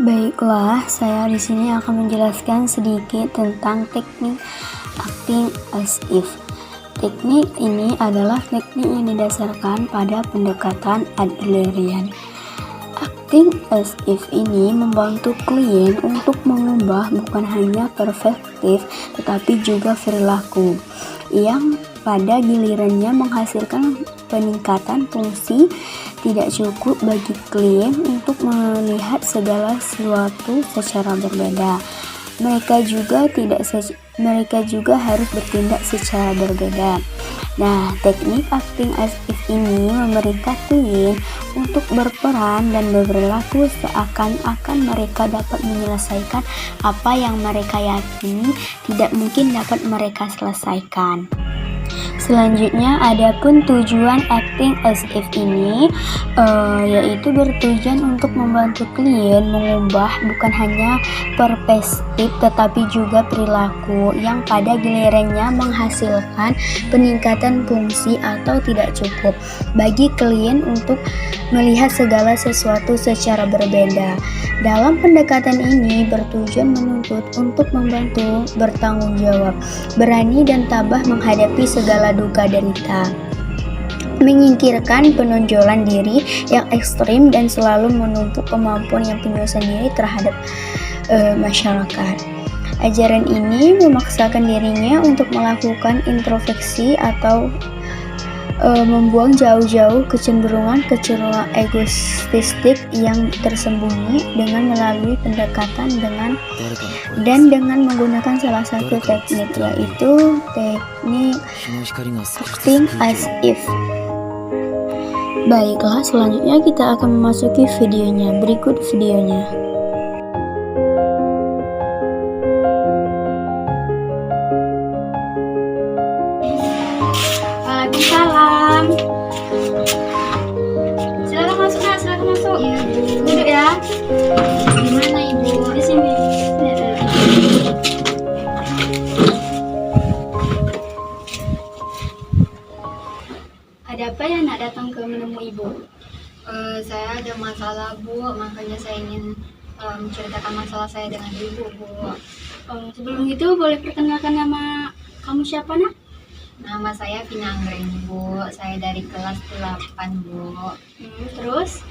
Baiklah, saya di sini akan menjelaskan sedikit tentang teknik acting as if. Teknik ini adalah teknik yang didasarkan pada pendekatan Adlerian. Acting as if ini membantu klien untuk mengubah bukan hanya perspektif tetapi juga perilaku yang pada gilirannya menghasilkan peningkatan fungsi. Tidak cukup bagi klien untuk melihat segala sesuatu secara berbeda. Mereka juga harus bertindak secara berbeda. Nah, teknik acting as if ini memerintah klien untuk berperan dan berperilaku seakan-akan mereka dapat menyelesaikan apa yang mereka yakini tidak mungkin dapat mereka selesaikan. Selanjutnya, adapun tujuan acting as if ini yaitu bertujuan untuk membantu klien mengubah bukan hanya perspektif tetapi juga perilaku yang pada gilirannya menghasilkan peningkatan fungsi atau tidak cukup bagi klien untuk melihat segala sesuatu secara berbeda. Dalam pendekatan ini bertujuan menuntut untuk membantu bertanggung jawab, berani dan tabah menghadapi segala duka derita, menyingkirkan penonjolan diri yang ekstrim dan selalu menumpuk kemampuan yang penyuasan diri terhadap masyarakat. Ajaran ini memaksakan dirinya untuk melakukan introspeksi atau membuang jauh-jauh kecenderungan egoistik yang tersembunyi dengan melalui pendekatan dengan menggunakan salah satu teknik, yaitu teknik acting as if. Baiklah, selanjutnya kita akan memasuki videonya. Berikut videonya. Waalaikumsalam. Silakan masuk, Nak. Silakan masuk. Iya, duduk ya. Di mana Ibu? Di sini. Ada apa ya nak datang ke menemui Ibu? Saya ada masalah Bu, makanya saya ingin menceritakan masalah saya dengan Ibu Bu. Sebelum itu boleh perkenalkan nama kamu siapa nak? Nama saya Vina Anggreni Bu, saya dari kelas 8 Bu. Terus?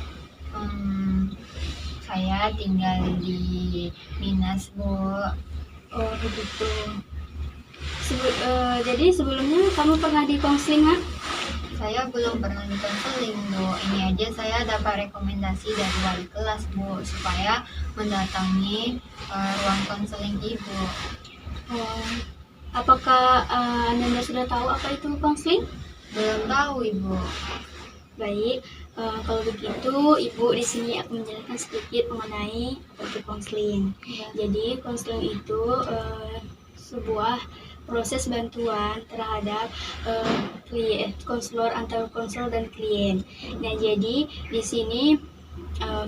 Saya tinggal di Minas Bu. Oh begitu. Jadi sebelumnya kamu pernah di konseling nak? Saya belum pernah di konseling Bu. Ini aja saya dapat rekomendasi dari wali kelas Bu, supaya mendatangi ruang konseling Ibu. Apakah Anda sudah tahu apa itu konseling? Belum tahu Ibu. Baik, kalau begitu Ibu di sini akan menjelaskan sedikit mengenai apa itu konseling. Ya. Jadi konseling itu sebuah proses bantuan terhadap konselor antara konselor dan klien. Nah, jadi di sini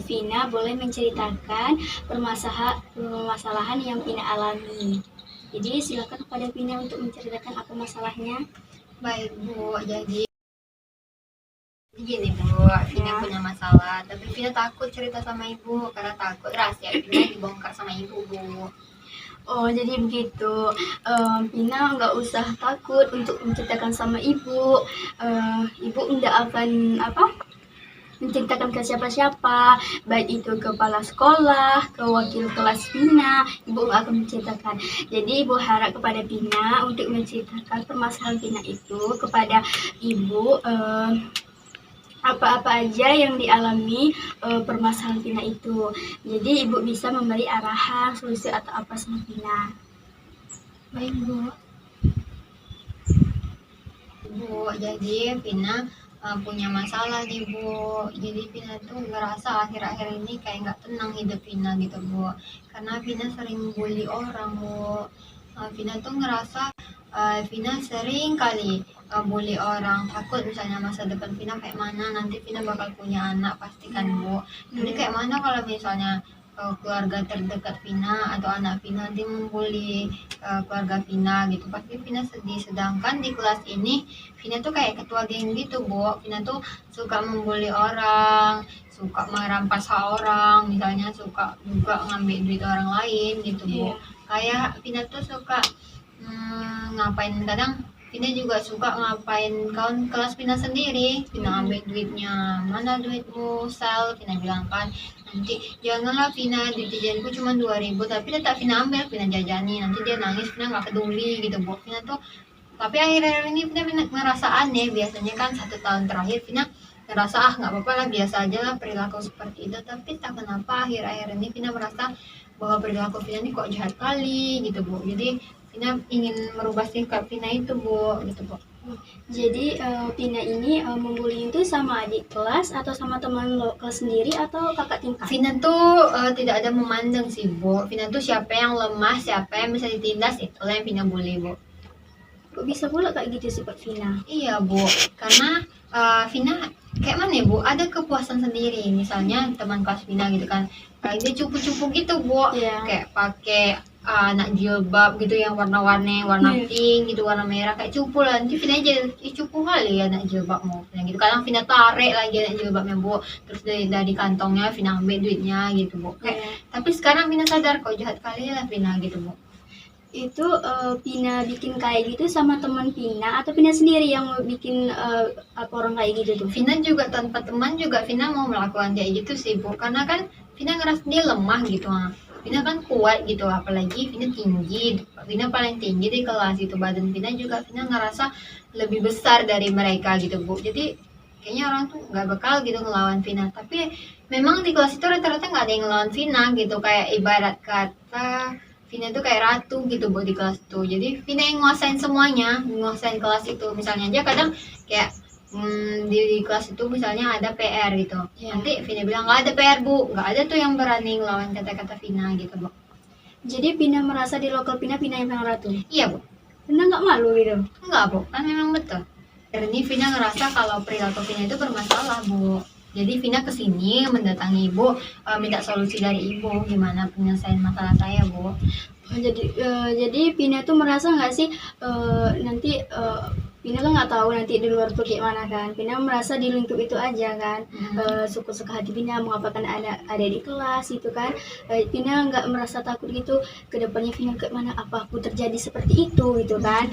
Vina boleh menceritakan permasalahan yang Vina alami. Jadi silakan kepada Vina untuk menceritakan apa masalahnya. Baik Bu, jadi gini Bu, Vina punya masalah, tapi Vina takut cerita sama Ibu karena takut rahasia Vina dibongkar sama Ibu Bu. Oh jadi begitu. Vina nggak usah takut untuk menceritakan sama Ibu. Ibu nggak akan menceritakan ke siapa-siapa, baik itu kepala sekolah, ke wakil kelas Vina, Ibu nggak akan menceritakan. Jadi Ibu harap kepada Vina untuk menceritakan permasalahan Vina itu kepada Ibu, apa-apa aja yang dialami permasalahan Vina itu. Jadi Ibu bisa memberi arahan, solusi atau apa sama Vina. Baik Bu. Bu, jadi Vina punya masalah nih Bu. Jadi Vina tuh ngerasa akhir-akhir ini kayak nggak tenang hidup Vina gitu Bu. Karena Vina sering bully orang Bu. Vina tuh ngerasa Vina sering kali bully orang, takut misalnya masa depan Vina kayak mana, nanti Vina bakal punya anak pastikan Bu. Jadi kayak mana kalau misalnya keluarga terdekat Vina atau anak Vina nanti membuli keluarga Vina gitu, pasti Vina sedih. Sedangkan di kelas ini Vina tuh kayak ketua geng gitu, Bu. Vina tuh suka membuli orang, suka merampas hak orang, misalnya suka juga ngambil duit orang lain gitu, Bu. Iya. Kayak Vina tuh suka ngapain, kadang Vina juga suka ngapain kawan kelas Vina sendiri. Vina ambil duitnya, mana duitmu Sal, Vina bilang kan, nanti janganlah Vina, duit jajanku cuma 2.000, tapi tetap Vina ambil, Vina jajani, nanti dia nangis, Vina nggak peduli gitu, Bu. Vina tuh, tapi akhir-akhir ini Vina ngerasa aneh. Biasanya kan 1 tahun terakhir Vina ngerasa nggak apa-apa lah, biasa aja lah perilaku seperti itu, tapi tak kenapa akhir-akhir ini Vina merasa bahwa perilaku Vina ini kok jahat kali gitu, Bu. Jadi Vina ingin merubah sikap Vina itu, Bu, gitu, Bu. Jadi Vina ini membuli itu sama adik kelas atau sama teman kelas sendiri atau kakak tingkat? Vina tuh tidak ada memandang sih, Bu. Vina tuh siapa yang lemah, siapa yang bisa ditindas, itulah yang Vina bully, Bu. Kok bisa pula kayak gitu sifat Vina? Iya, Bu, karena Vina kayak mana ya, Bu, ada kepuasan sendiri. Misalnya teman kelas Vina gitu kan, kayak dia cupu-cupu gitu, Bu. Iya. Kayak pakai anak jilbab gitu yang warna-warni, warna Iya. pink gitu, warna merah, kayak cupu lah. Nanti Vina aja, cupu kali ya anak jilbabmu, Vina gitu. Kadang Vina tarik lagi anak jilbabnya, Bu, terus dari kantongnya Vina ambil duitnya gitu, Bu. Kayak, Iya. tapi sekarang Vina sadar kok jahat kali lah Vina gitu, Bu. Itu Vina bikin kayak gitu sama teman Vina atau Vina sendiri yang bikin apa orang kayak gitu tuh? Vina juga tanpa teman juga Vina mau melakukan kayak gitu sih, Bu, karena kan Vina ngerasa dia lemah gitu. Vina kan kuat gitu, apalagi Vina tinggi, Vina paling tinggi di kelas itu, badan Vina juga Vina ngerasa lebih besar dari mereka gitu, Bu. Jadi kayaknya orang tuh nggak bakal gitu ngelawan Vina, tapi memang di kelas itu rata-rata nggak ada yang ngelawan Vina gitu, kayak ibarat kata Vina tuh kayak ratu gitu, Bu, di kelas itu. Jadi Vina yang nguasain semuanya, nguasain kelas itu. Misalnya aja kadang kayak di kelas itu misalnya ada PR gitu, nanti Vina bilang nggak ada PR, Bu, nggak ada tuh yang berani ngelawan kata-kata Vina gitu, Bu. Jadi Vina merasa di lokal Vina yang paling ratu? Iya, Bu. Vina nggak malu gitu? Enggak, Bu, kan memang betul. Dan ini Vina ngerasa kalau perilaku Vina itu bermasalah, Bu. Jadi Vina kesini mendatangi Ibu, minta solusi dari Ibu gimana penyelesaian masalah saya, Bu. Jadi Vina tuh merasa nggak sih nanti Vina kan nggak tahu nanti di luar tuh kayak mana kan. Vina merasa di lingkup itu aja kan. Suka-suka hati Vina mengapakan ada di kelas itu kan. Vina nggak merasa takut gitu. Kedepannya Vina kayak mana, apa aku terjadi seperti itu gitu kan.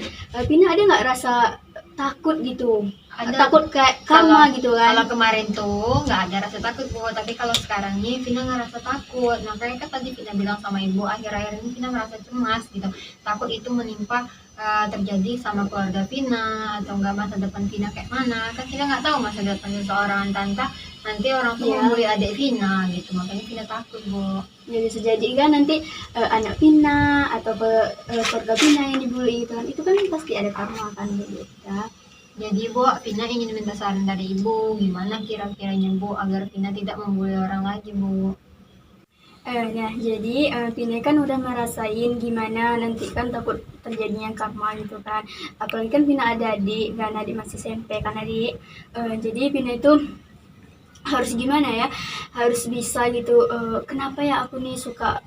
Vina ada nggak rasa takut gitu? Ada. Takut kayak karma gitu kan. Kalau kemarin tuh nggak ada rasa takut, Bu, tapi kalau sekarang nih Vina ngerasa takut. Makanya kan tadi Vina bilang sama Ibu, akhir-akhir ini Vina merasa cemas gitu. Takut itu menimpa terjadi sama keluarga Vina, atau enggak masa depan Vina kayak mana. Kan Vina nggak tahu masa depan seseorang, tante nanti orang tuh membuli adik Vina gitu. Makanya Vina takut, Bu. Ya bisa jadi kan nanti anak Vina atau keluarga Vina yang dibully gitu kan, itu kan pasti ada karma kan gitu ya. Jadi, Bu, Vina ingin minta saran dari Ibu, gimana kira-kiranya, Bu, agar Vina tidak membuli orang lagi, Bu. Ya, jadi Vina kan udah merasain gimana nanti kan takut terjadinya karma gitu kan. Apalagi kan Vina ada adik, kan adik masih SMP kan adik. Jadi Vina itu harus gimana ya, harus bisa gitu, kenapa ya aku nih suka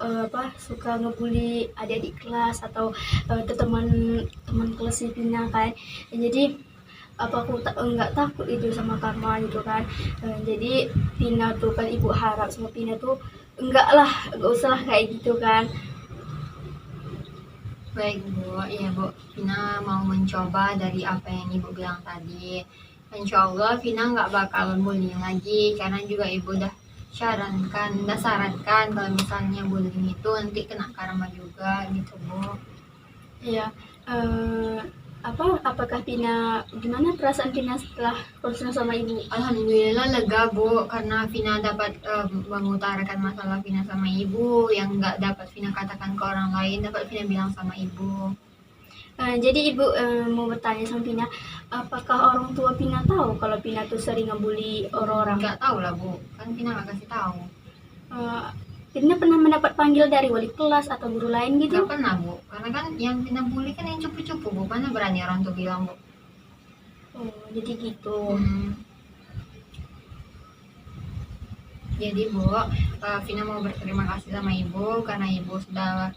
suka ngebully adik-adik kelas atau teman kelas Vina kan. Jadi apa aku enggak takut itu sama karma gitu kan. Jadi Vina tuh kan ibu harap sama Vina tuh enggak usah lah kayak gitu kan. Baik, Bu, iya, Bu, Vina mau mencoba dari apa yang Ibu bilang tadi. Insya Allah Vina nggak bakal bullying lagi, karena juga Ibu udah sarankan kalau misalnya bullying itu nanti kena karma juga gitu, Bu. Iya. Apakah Vina, gimana perasaan Vina setelah konsul sama Ibu? Alhamdulillah lega, Bu, karena Vina dapat mengutarakan masalah Vina sama Ibu yang nggak dapat Vina katakan ke orang lain, dapat Vina bilang sama Ibu. Jadi Ibu mau bertanya sama Vina, apakah orang tua Vina tahu kalau Vina tuh sering ngebully orang-orang? Nggak tahu lah, Bu, kan Vina nggak kasih tahu. Vina pernah mendapat panggil dari wali kelas atau guru lain gitu? Nggak pernah, Bu, karena kan yang Vina bully kan yang cupu-cupu, Bu, mana berani orang tuh bilang, Bu. Oh, jadi gitu. Jadi Bu, Vina mau berterima kasih sama Ibu karena Ibu sudah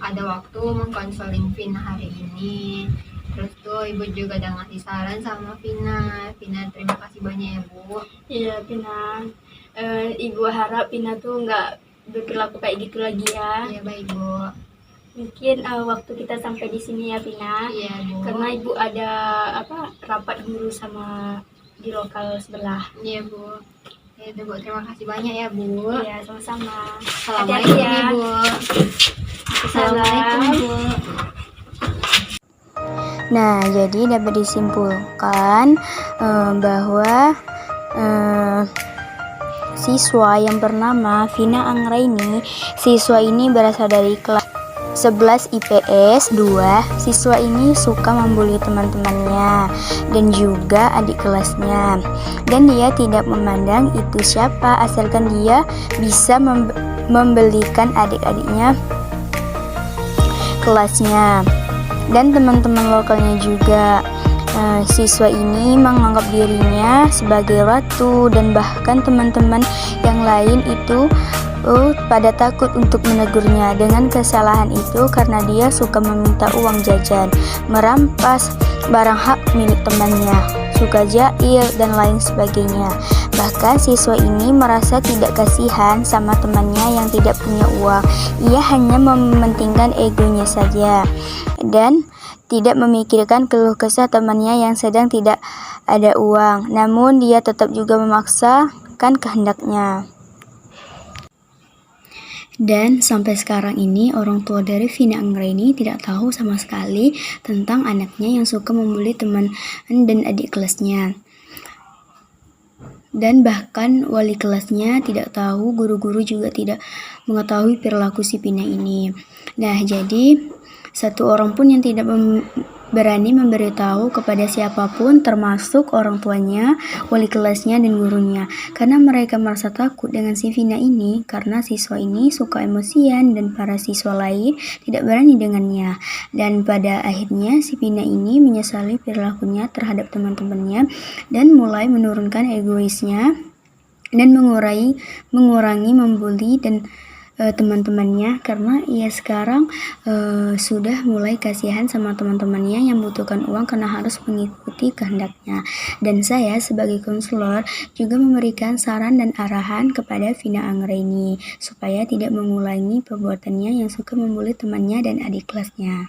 ada waktu mengkonseling Vina hari ini. Terus tuh Ibu juga udah ngasih saran sama Vina. Vina terima kasih banyak ya Bu. Iya Pina, Ibu harap Pina tuh nggak berperilaku kayak gitu lagi ya. Iya baik Bu. Mungkin waktu kita sampai di sini ya Pina, Iya Bu. karena Ibu ada rapat guru sama di lokal sebelah. Iya Bu. Ya udah Bu, terima kasih banyak ya Bu. Iya sama-sama. Assalamualaikum Hati-hati ya. Ibu. Assalamualaikum Bu. Nah, jadi dapat disimpulkan bahwa siswa yang bernama Vina Anggraini, siswa ini berasal dari kelas 11 IPS 2. Siswa ini suka membuli teman-temannya dan juga adik kelasnya, dan dia tidak memandang itu siapa, asalkan dia bisa membelikan adik-adiknya kelasnya dan teman-teman lokalnya juga. Siswa ini menganggap dirinya sebagai ratu, dan bahkan teman-teman yang lain itu pada takut untuk menegurnya dengan kesalahan itu karena dia suka meminta uang jajan, merampas barang hak milik temannya, suka jahil, dan lain sebagainya. Bahkan siswa ini merasa tidak kasihan sama temannya yang tidak punya uang. Ia hanya mementingkan egonya saja dan tidak memikirkan keluh kesah temannya yang sedang tidak ada uang. Namun dia tetap juga memaksakan kehendaknya. Dan sampai sekarang ini orang tua dari Vina Anggraini tidak tahu sama sekali tentang anaknya yang suka membuli teman dan adik kelasnya. Dan bahkan wali kelasnya tidak tahu, guru-guru juga tidak mengetahui perilaku si Vina ini. Nah, jadi satu orang pun yang tidak berani memberitahu kepada siapapun, termasuk orang tuanya, wali kelasnya, dan gurunya, karena mereka merasa takut dengan si Vina ini, karena siswa ini suka emosian dan para siswa lain tidak berani dengannya. Dan pada akhirnya si Vina ini menyesali perilakunya terhadap teman-temannya dan mulai menurunkan egoisnya dan mengurangi membuli dan teman-temannya, karena ia sekarang sudah mulai kasihan sama teman-temannya yang membutuhkan uang karena harus mengikuti kehendaknya. Dan saya sebagai konselor juga memberikan saran dan arahan kepada Vina Anggraini supaya tidak mengulangi perbuatannya yang suka membuli temannya dan adik kelasnya.